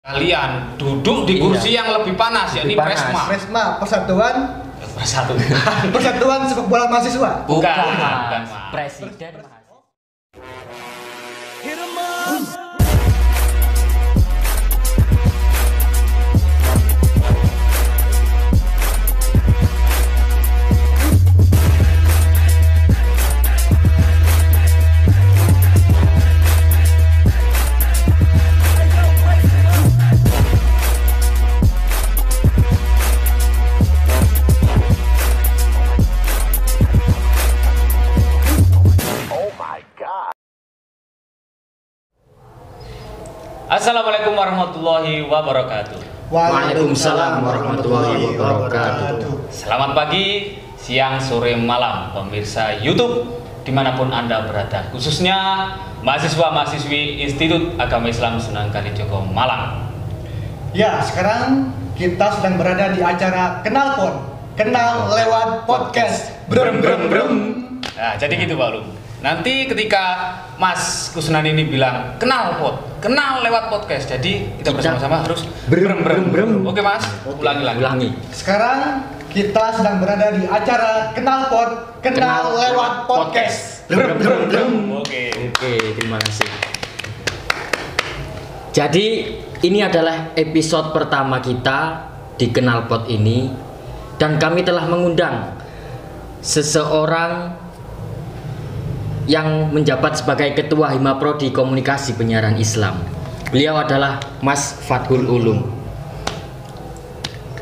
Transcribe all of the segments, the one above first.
Kalian duduk di kursi yang lebih panas, yakni Presma. Presma, Persatuan Sepak Bola Mahasiswa. Bukan. Presiden mahasiswa. Assalamualaikum warahmatullahi wabarakatuh. Waalaikumsalam warahmatullahi wabarakatuh. Selamat pagi, siang, sore, malam pemirsa YouTube dimanapun Anda berada, khususnya mahasiswa-mahasiswi Institut Agama Islam Sunan Kalijogo Malang. Ya, sekarang kita sedang berada di acara Kenal lewat podcast. Brem. Nah, jadi gitu Pak Lum. Nanti ketika Mas Kusnan ini bilang kenal lewat podcast, jadi kita bersama-sama harus brem. Oke Mas, ulangi. Sekarang kita sedang berada di acara Kenal lewat podcast. Brem. Oke, terima kasih. Jadi ini adalah episode pertama kita di Kenalpot ini, dan kami telah mengundang seseorang yang menjabat sebagai Ketua Himaprodi Komunikasi Penyiaran Islam. Beliau adalah Mas Fathul Ulum.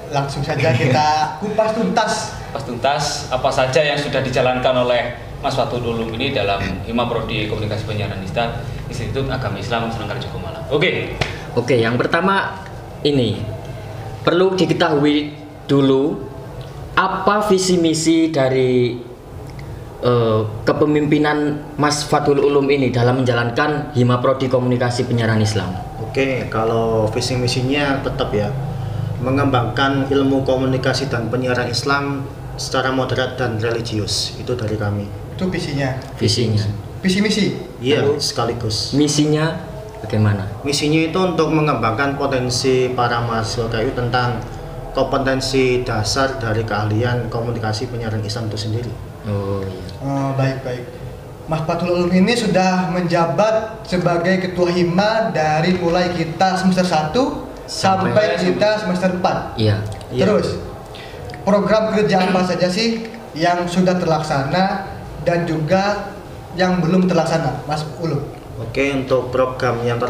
Langsung saja kita kupas tuntas apa saja yang sudah dijalankan oleh Mas Fathul Ulum ini dalam Himaprodi Komunikasi Penyiaran Islam Institut Agama Islam Sunan Kalijogo Malang. Oke, yang pertama ini perlu diketahui dulu apa visi misi dari kepemimpinan Mas Fathul Ulum ini dalam menjalankan Himaprodi Komunikasi Penyiaran Islam. Oke, kalau visi misinya tetap ya mengembangkan ilmu komunikasi dan penyiaran Islam secara moderat dan religius. Itu dari kami. Itu visinya. Visi misi. Iya, sekaligus. Misinya bagaimana? Misinya itu untuk mengembangkan potensi para mahasiswa KU tentang kompetensi dasar dari keahlian komunikasi penyiaran Islam itu sendiri. Oh iya. Baik. Mas Fathul Ulum ini sudah menjabat sebagai Ketua Hima dari mulai kita semester 1 sampai kita semester 4. Iya. Terus program kerja apa saja sih yang sudah terlaksana dan juga yang belum terlaksana, Mas Ulum? Oke, untuk program yang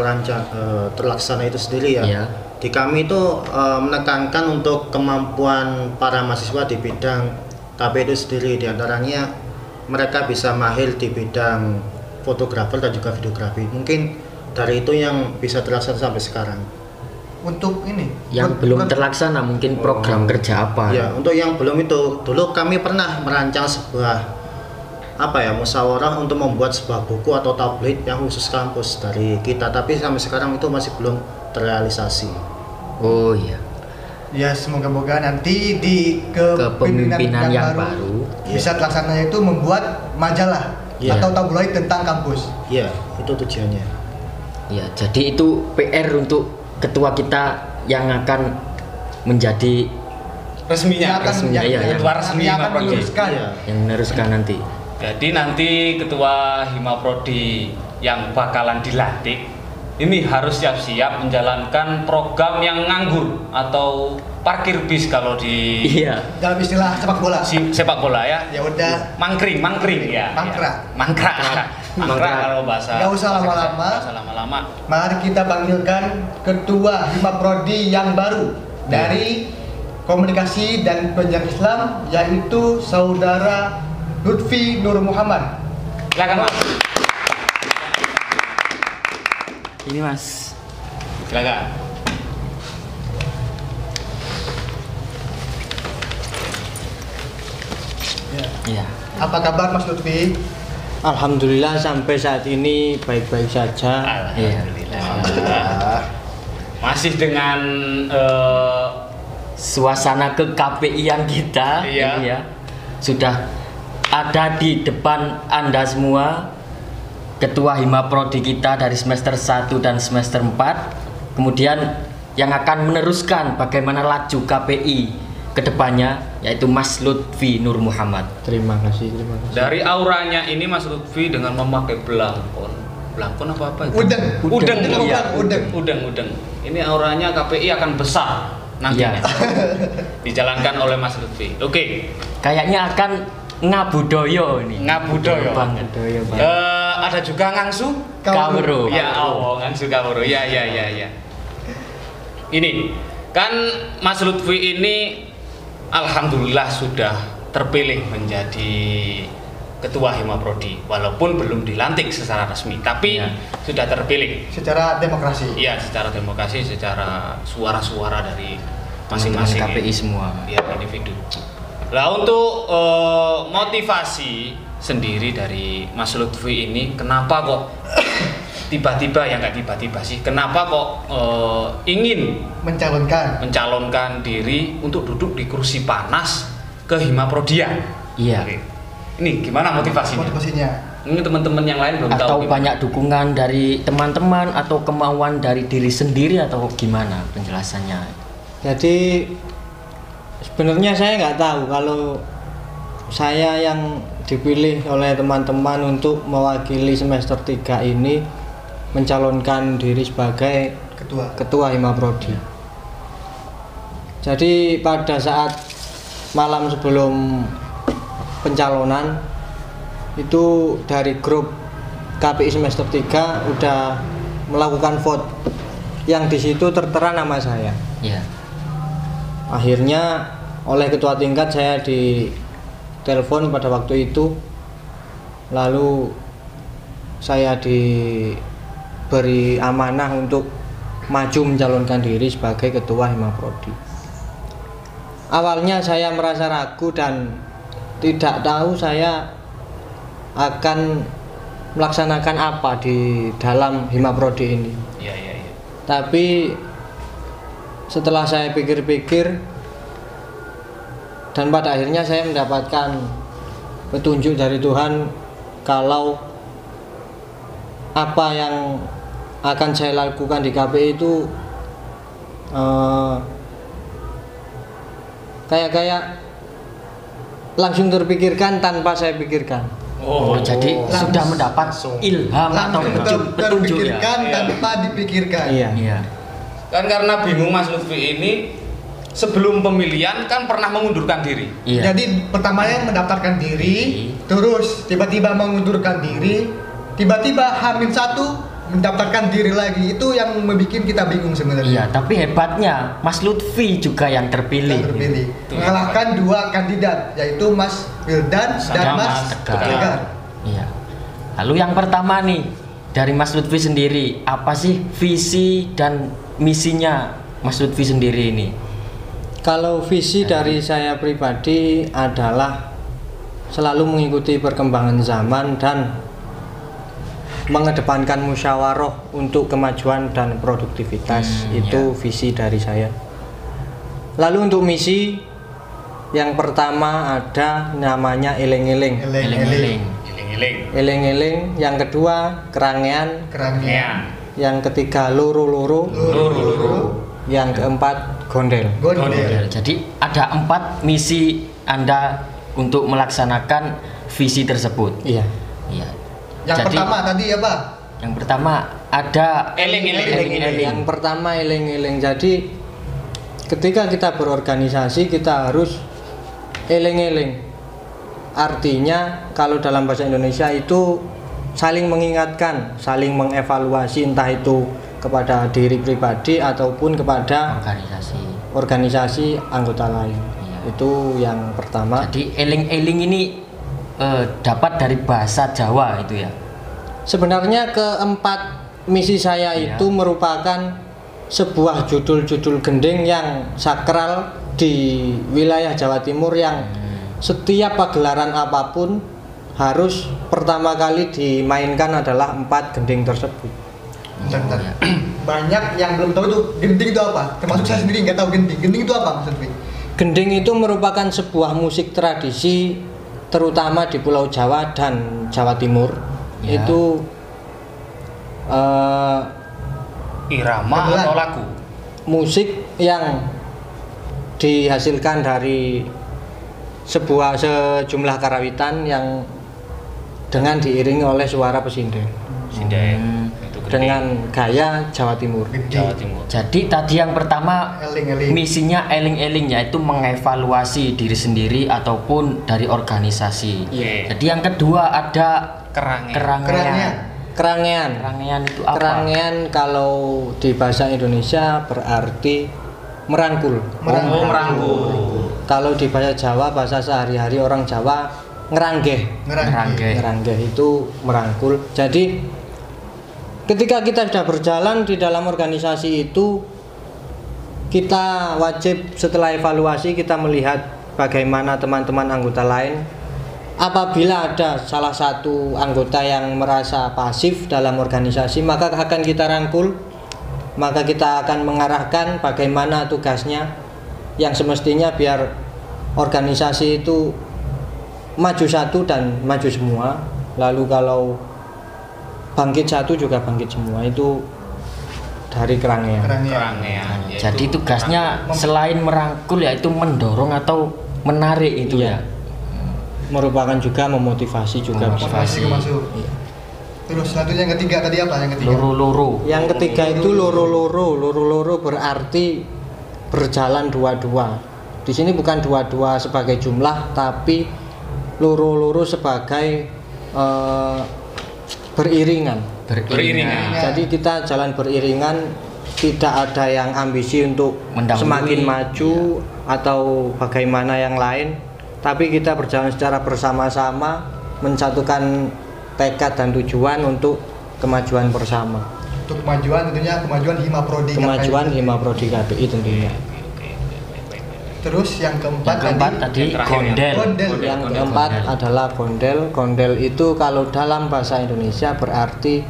terlaksana itu sendiri ya. Iya. Di kami itu menekankan untuk kemampuan para mahasiswa di bidang KP itu sendiri, diantaranya mereka bisa mahir di bidang fotografer dan juga videografi. Mungkin dari itu yang bisa terlaksana sampai sekarang. Untuk ini yang belum terlaksana mungkin program kerja apa? Ya, untuk yang belum itu, dulu kami pernah merancang sebuah musyawarah untuk membuat sebuah buku atau tablet yang khusus kampus dari kita, tapi sampai sekarang itu masih belum terrealisasi. Oh iya. Ya, semoga-moga nanti di kepemimpinan yang baru bisa terlaksana, itu membuat majalah atau tabloid tentang kampus. Iya, itu tujuannya. Ya, jadi itu PR untuk ketua kita yang akan menjadi resminya ketua resmi yang akan meneruskan nanti. Jadi nanti ketua Himaprodi yang bakalan dilantik ini harus siap-siap menjalankan program yang nganggur atau parkir bis kalau di dalam istilah sepak bola ya. Ya udah mangkring ya. Mangkrak kalau bahasa. Enggak usah lama-lama. Mari kita panggilkan ketua Himaprodi yang baru dari Komunikasi dan Penyiaran Islam, yaitu Saudara Lutfi Nur Muhammad. Silakan Mas. Ini Mas. Silakan. Ya. Apa kabar Mas Lutfi? Alhamdulillah sampai saat ini baik-baik saja. Alhamdulillah. Masih dengan suasana ke-KPI-an kita ini ya. Sudah ada di depan Anda semua Ketua Himaprodi kita dari semester 1 dan semester 4. Kemudian yang akan meneruskan bagaimana laju KPI kedepannya, yaitu Mas Lutfi Nur Muhammad. Terima kasih. Dari auranya ini Mas Lutfi dengan memakai belangkon apa itu? Udeng. Ini auranya KPI akan besar nantinya. Dijalankan oleh Mas Lutfi. Oke. Kayaknya akan ngabudoyo ini. Ngabudoyo. Ada juga ngangsu kawero. Ya Allah, ngangsu kawero. Ya. Ini kan Mas Lutfi ini alhamdulillah sudah terpilih menjadi Ketua Hima Prodi, walaupun belum dilantik secara resmi, tapi sudah terpilih secara demokrasi. Iya, secara demokrasi, secara suara-suara dari masing-masing KPI semua. Ya, individu. Lah untuk motivasi sendiri dari Mas Lutfi ini, kenapa kok tiba-tiba ya nggak tiba-tiba sih? Kenapa kok ingin mencalonkan diri untuk duduk di kursi panas ke Hima Prodia? Iya. Oke. Ini gimana motivasinya? Ini teman-teman yang lain belum tahu. Atau banyak dukungan dari teman-teman atau kemauan dari diri sendiri atau gimana penjelasannya? Jadi sebenarnya saya nggak tahu kalau saya yang dipilih oleh teman-teman untuk mewakili semester 3 ini mencalonkan diri sebagai ketua Hima Prodi. Jadi pada saat malam sebelum pencalonan itu dari grup KPI semester 3 udah melakukan vote yang di situ tertera nama saya. Iya. Akhirnya oleh ketua tingkat saya ditelepon pada waktu itu, lalu saya diberi amanah untuk maju mencalonkan diri sebagai ketua Hima Prodi. Awalnya saya merasa ragu dan tidak tahu saya akan melaksanakan apa di dalam Hima Prodi ini. Iya. Tapi setelah saya pikir-pikir dan pada akhirnya saya mendapatkan petunjuk dari Tuhan kalau apa yang akan saya lakukan di KPI itu kayak langsung terpikirkan tanpa saya pikirkan. Jadi sudah mendapat ilham atau petunjuk ya. Tanpa dipikirkan. Iya. Kan karena bingung Mas Lutfi ini sebelum pemilihan kan pernah mengundurkan diri. Iya. Jadi pertamanya mendaftarkan diri, terus tiba-tiba mengundurkan diri, tiba-tiba H-1 mendaftarkan diri lagi. Itu yang membuat kita bingung sebenarnya. Iya, tapi hebatnya Mas Lutfi juga yang terpilih. Mengalahkan dua kandidat, yaitu Mas Wildan dan Mas Tegar. Iya. Lalu yang pertama nih dari Mas Lutfi sendiri, apa sih visi dan misinya Mas Lutfi sendiri ini? Kalau visi dari saya pribadi adalah selalu mengikuti perkembangan zaman dan mengedepankan musyawarah untuk kemajuan dan produktivitas. Itu visi dari saya. Lalu untuk misi yang pertama ada namanya eling-eling. Eling-eling. Yang kedua kerangean. Yang ketiga loro-loro. Yang keempat gondel. Jadi ada 4 misi Anda untuk melaksanakan visi tersebut. Iya. Yang pertama tadi apa? Yang pertama ada eling-eling. Yang pertama eling-eling. Jadi ketika kita berorganisasi kita harus eling-eling. Artinya kalau dalam bahasa Indonesia itu saling mengingatkan, saling mengevaluasi, entah itu kepada diri pribadi ataupun kepada organisasi anggota lain. Itu yang pertama. Jadi eling-eling ini dapat dari bahasa Jawa itu ya. Sebenarnya keempat misi saya itu merupakan sebuah judul-judul gending yang sakral di wilayah Jawa Timur yang setiap pagelaran apapun harus pertama kali dimainkan adalah 4 gending tersebut. Banyak yang belum tahu itu gending itu apa. Termasuk saya sendiri nggak tahu gending. Gending itu apa maksudnya? Gending itu merupakan sebuah musik tradisi terutama di Pulau Jawa dan Jawa Timur. Itu irama atau lagu? musik yang dihasilkan dari sejumlah karawitan yang dengan diiringi oleh suara pesinden dengan gaya Jawa Timur. Jadi tadi yang pertama Eling-eling. misinya eling-eling, yaitu mengevaluasi diri sendiri ataupun dari organisasi. Iya. Jadi yang kedua ada Kerangian. Kerangian. Kerangian itu apa? Kerangian kalau di bahasa Indonesia berarti merangkul. Merangkul. Kalau di bahasa Jawa, bahasa sehari-hari orang Jawa, ngeranggeh. Ngeranggeh itu merangkul. Jadi ketika kita sudah berjalan di dalam organisasi itu, kita wajib setelah evaluasi kita melihat bagaimana teman-teman anggota lain. Apabila ada salah satu anggota yang merasa pasif dalam organisasi, maka akan kita rangkul, maka kita akan mengarahkan bagaimana tugasnya yang semestinya biar organisasi itu maju satu dan maju semua. Lalu kalau bangkit satu juga bangkit semua, itu dari kerangian. Jadi tugasnya selain merangkul yaitu mendorong atau menarik itu ya. Merupakan juga memotivasi juga. Motivasi masuk. Iya. Terus selanjutnya yang ketiga tadi apa? Yang ketiga. Loro-loro. Yang ketiga itu loro-loro berarti berjalan dua-dua. Di sini bukan dua-dua sebagai jumlah, tapi loro-loro sebagai beriringan. Jadi kita jalan beriringan, tidak ada yang ambisi untuk mendahului, semakin maju atau bagaimana yang lain. Tapi kita berjalan secara bersama-sama, mensatukan tekad dan tujuan untuk kemajuan bersama. Untuk kemajuan tentunya kemajuan Hima Prodi. Kemajuan Hima Prodi KPI tentunya. Terus yang keempat tadi gondel. Yang keempat adalah gondel. Gondel itu kalau dalam bahasa Indonesia berarti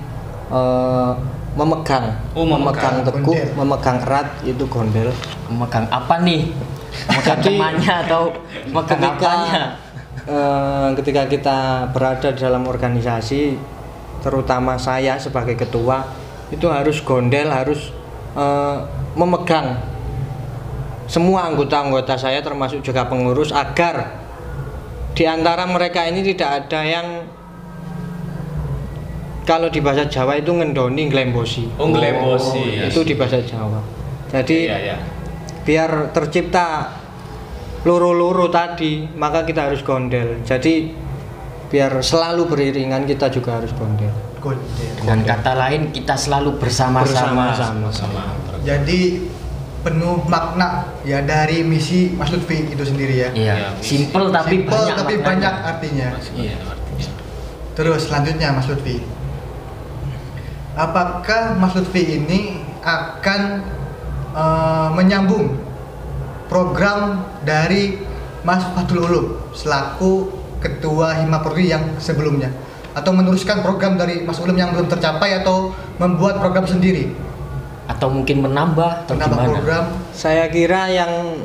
memegang. Memegang teguh, Gondel. memegang erat, itu gondel. Memegang apa nih? Memegang temannya atau memegang apanya? Ketika kita berada di dalam organisasi, terutama saya sebagai ketua, itu harus gondel, harus memegang semua anggota-anggota saya termasuk juga pengurus, agar di antara mereka ini tidak ada yang kalau di bahasa Jawa itu ngendoni, nglembosi. Nglembosi. Itu di bahasa Jawa. Jadi biar tercipta loro-loro tadi, maka kita harus gondel. Jadi biar selalu beriringan, kita juga harus gondel. Dengan kata lain, kita selalu bersama-sama. Jadi penuh makna ya dari misi Mas Lutfi itu sendiri ya. Iya. Simple tapi banyak. Banyak artinya. Iya. Terus selanjutnya Mas Lutfi, apakah Mas Lutfi ini akan menyambung program dari Mas Fathul Ulum selaku ketua Hima Prodi yang sebelumnya, atau meneruskan program dari Mas Ulum yang belum tercapai, atau membuat program sendiri, atau mungkin menambah program? Saya kira yang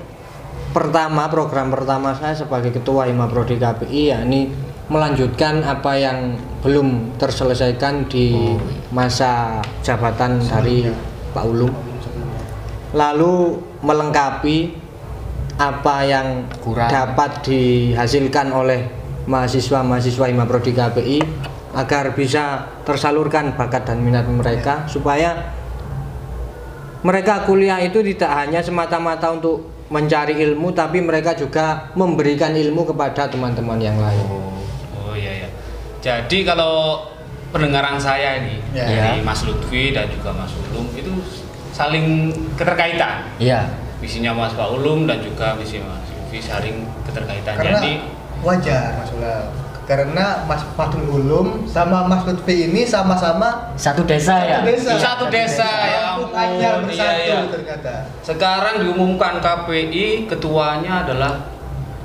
pertama, program pertama saya sebagai ketua Hima Prodi KPI yakni melanjutkan apa yang belum terselesaikan di masa jabatan dari Pak Ulum, lalu melengkapi apa yang kurang dapat dihasilkan oleh mahasiswa-mahasiswa Hima Prodi KPI agar bisa tersalurkan bakat dan minat mereka, supaya mereka kuliah itu tidak hanya semata-mata untuk mencari ilmu, tapi mereka juga memberikan ilmu kepada teman-teman yang lain. Oh iya. Jadi kalau pendengaran saya ini dari Mas Lutfi dan juga Mas Ulum itu saling keterkaitan. Iya. Visinya Mas Pak Ulum dan juga visi Mas Lutfi saling keterkaitan. Karena Jadi wajar Mas Ulum, karena Mas Fathul Ulum sama Mas Lutfi ini sama-sama satu desa ya. Satu desa ya Kampung ampun. Anyar bersatu Iya. ternyata. Sekarang diumumkan KPI ketuanya adalah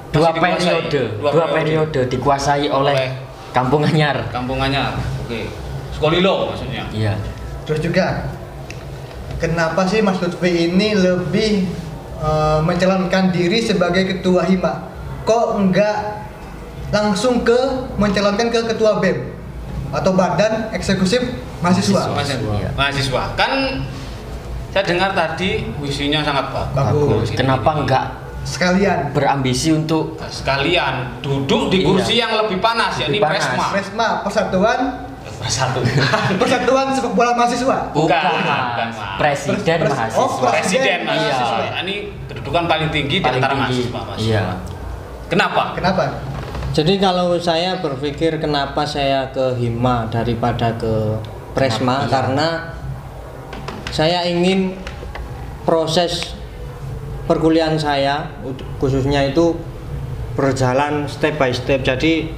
Dua masih dikuasai. periode dikuasai oleh Kampung Anyar. Kampung Anyar. Oke. Sekolilo maksudnya. Iya. Terus juga, kenapa sih Mas Lutfi ini lebih mencalonkan diri sebagai ketua Hima? Kok enggak langsung mencalonkan ke ketua BEM atau Badan Eksekutif Mahasiswa? Mahasiswa. Kan Saya dengar tadi visinya sangat Bagus. Kenapa enggak Sekalian berambisi untuk sekalian duduk di kursi yang lebih panas, yakni Lebih panas. Presma. Presma Persatuan Persatuan Sepak Bola Mahasiswa. bukan, Mas. Mas. Presiden Oh, mahasiswa. Presiden Iya. mahasiswa. Ini kedudukan paling tinggi di Paling antara tinggi. mahasiswa. Iya. Kenapa? Kenapa? Jadi kalau saya berpikir kenapa saya ke Hima daripada ke Presma, Iya. karena saya ingin proses perkuliahan saya khususnya itu berjalan step by step. Jadi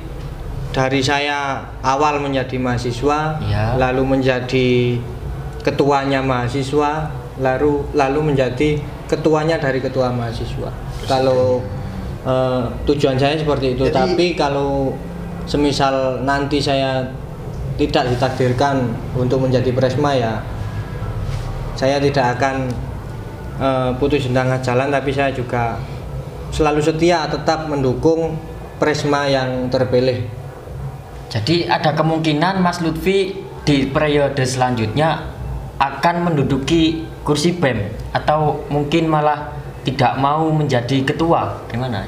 dari saya awal menjadi mahasiswa, Iya. lalu menjadi ketuanya mahasiswa, lalu menjadi ketuanya dari ketua mahasiswa. Kalau tujuan saya seperti itu. Jadi- tapi kalau semisal nanti saya tidak ditakdirkan untuk menjadi Presma, ya saya tidak akan putus di tengah jalan, tapi saya juga selalu setia tetap mendukung Presma yang terpilih. Jadi ada kemungkinan Mas Lutfi di periode selanjutnya akan menduduki kursi BEM atau mungkin malah tidak mau menjadi ketua, gimana?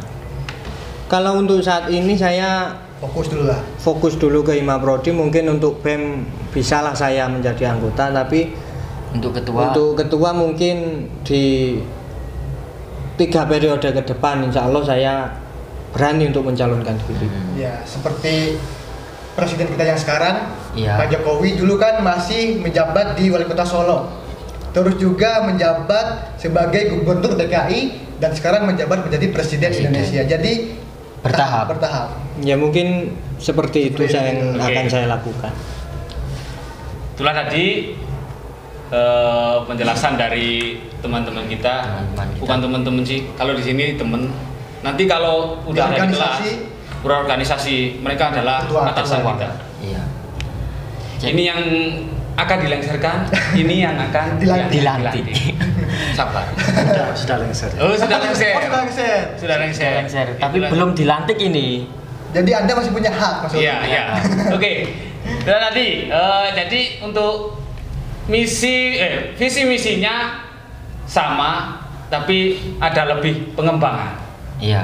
Kalau untuk saat ini saya Fokus dulu lah. fokus dulu ke Hima Prodi. Mungkin untuk BEM bisalah saya menjadi anggota, tapi Untuk ketua untuk ketua mungkin di 3 periode ke depan insya Allah saya berani untuk mencalonkan diri. Ya, seperti presiden kita yang sekarang, Iya. Pak Jokowi dulu kan masih menjabat di Wali Kota Solo. Terus juga menjabat sebagai Gubernur DKI dan sekarang menjabat menjadi Presiden Indonesia. Jadi Bertahap. bertahap. Ya mungkin seperti itu yang Oke. akan saya lakukan. Itulah tadi penjelasan dari teman-teman kita. Teman-teman kita. Bukan teman-teman sih, kalau di sini teman. Nanti kalau udah ada di kelas, organisasi, berorganisasi, mereka adalah Ketua. atasan kita. Iya. Ini yang akan dilengsarkan, ini yang akan Dilantik. Sabar. Sudah lengser. Oh, sudah lengser. Oh, sudah lengser. Sudah lengser. Lengser, tapi Itulah. belum dilantik ini. Jadi Anda masih punya hak, Mas. Iya, iya. Oke. Dan tadi, jadi untuk visi misinya sama, tapi ada lebih pengembangan. Iya.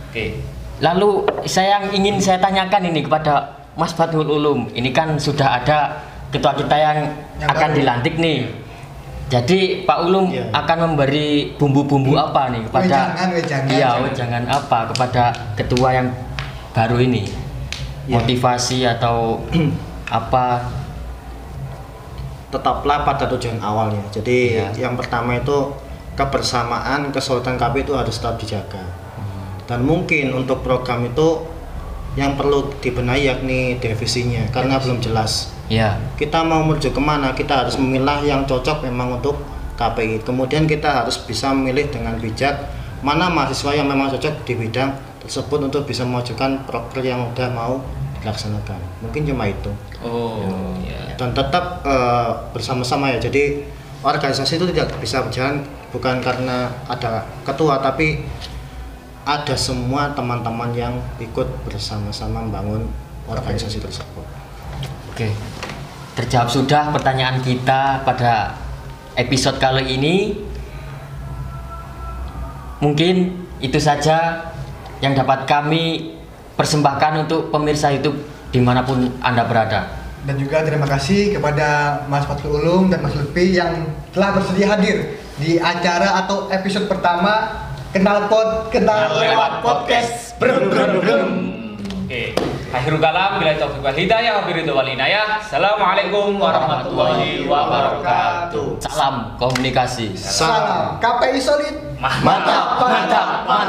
Oke. Lalu saya ingin saya tanyakan ini kepada Mas Fathul Ulum. Ini kan sudah ada ketua kita yang akan baru. dilantik nih. Jadi Pak Ulum Iya. akan memberi bumbu-bumbu apa nih kepada Wejangan. Iya, wejangan apa kepada ketua yang baru ini? Iya. Motivasi atau apa? Tetaplah pada tujuan awalnya. Jadi Iya. yang pertama itu kebersamaan kesultanan KP itu harus tetap dijaga. Dan mungkin untuk program itu yang perlu dibenahi yakni divisinya karena belum jelas. Iya. Kita mau menuju kemana, kita harus memilah yang cocok memang untuk KPI. Kemudian kita harus bisa memilih dengan bijak mana mahasiswa yang memang cocok di bidang tersebut untuk bisa memajukan program yang udah mau dilaksanakan. Mungkin cuma itu. Oh, iya. Dan tetap bersama-sama ya. Jadi organisasi itu tidak bisa berjalan bukan karena ada ketua, tapi ada semua teman-teman yang ikut bersama-sama membangun organisasi tersebut. Oke. Terjawab sudah pertanyaan kita pada episode kali ini. Mungkin itu saja yang dapat kami persembahkan untuk pemirsa YouTube dimanapun Anda berada. Dan juga terima kasih kepada Mas Fathul Ulum dan Mas Lutfi yang telah bersedia hadir di acara atau episode pertama Kenal Lewat Podcast. Oke. Akhirul kalam, bila taufiq wal hidayah, wabiridho wal inayah. Assalamualaikum warahmatullahi wabarakatuh. Salam komunikasi. Salam KPI Solid. Mantap, mantap, mantap.